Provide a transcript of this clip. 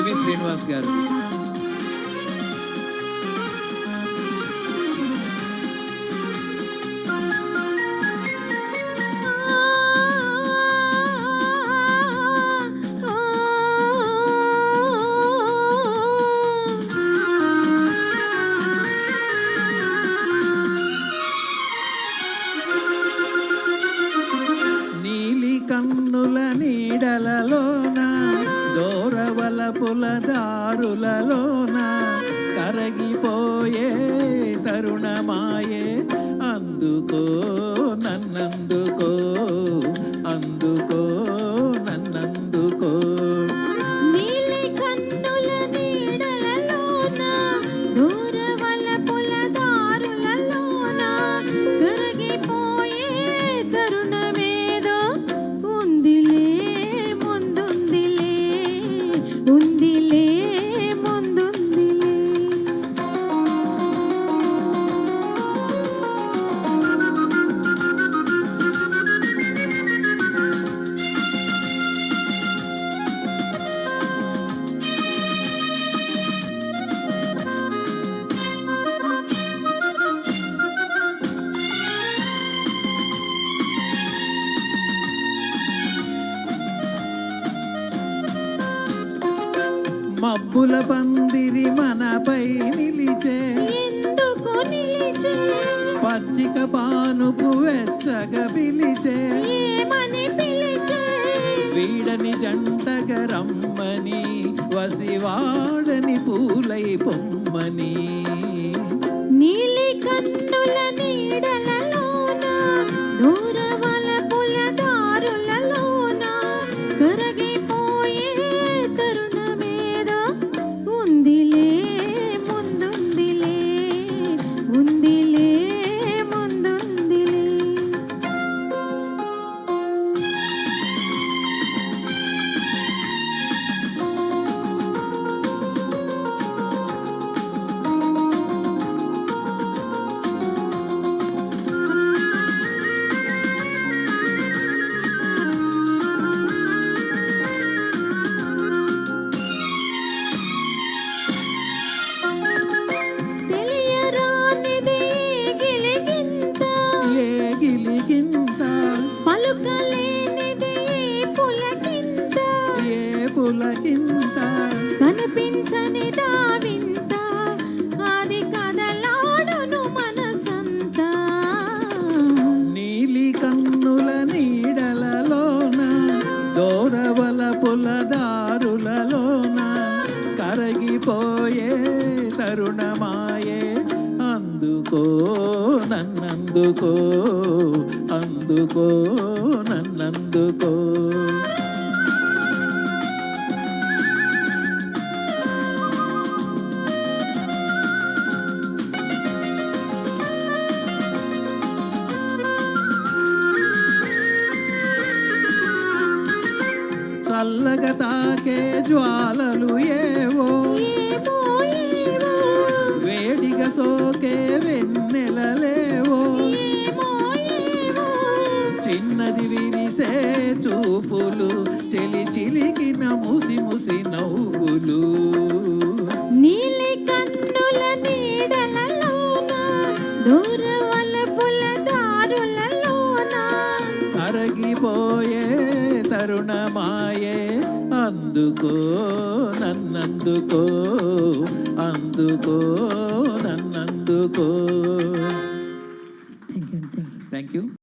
MV Srinivas గారు. కన్నుల నీడలలోన దూరవలపుల దారులలోన కరగిపోయే తరుణమాయే అందుకో నన్నందుకో అందుకో నన్నందుకో. నీలి కన్నుల నీడలలోన దూరవలపుల దారులలోన కరగిపోయే తరుణమేదో ఉందిలే ముందుందిలే ఉందిలే ముందుందిలే. మబ్బుల పందిరి మనపై నిలిచే ఎందుకు నిలిచే పచ్చిక పానుపు వెచ్చగా పిలిచే ఏమని పిలిచే వీడని జంటగా రమ్మని వసివాడని పూలై పొమ్మని. నీలి కన్నుల నీడలలోన దూరవలపుల దారులలోన కరగిపోయే తరుణమేదో ఉందిలే ముందుందిలే ఉందిలే ముందుందిలే. తెలియరానిది గిలిగింత ఏ గిలిగింత పలుకలేనిది పులకింత ఏ పులకింత కనిపించని దావింత అది కదలాడును మనసంతా. నీలి కన్నుల నీడలలోన దూరవలపుల దారులలోన కరగిపోయే తరుణమాయే అందుకో నన్నందుకో అందుకో నన్నందుకో. చల్లగా తాకే జ్వాలలు ఏవో ఏమో ఏమో వేడిగా సోకే వెన్నెలలేవో ఏమో ఏమో చిన్నది విరిసే చూపులు చెలి చిలికిన ముసి ముసి నవ్వులు. నీలి కన్నుల నీడలలోన దూరవలపుల దారులలోన కరగిపోయే తరుణమాయే అందుకో నన్నందుకో అందుకో నన్నందుకో. Thank you.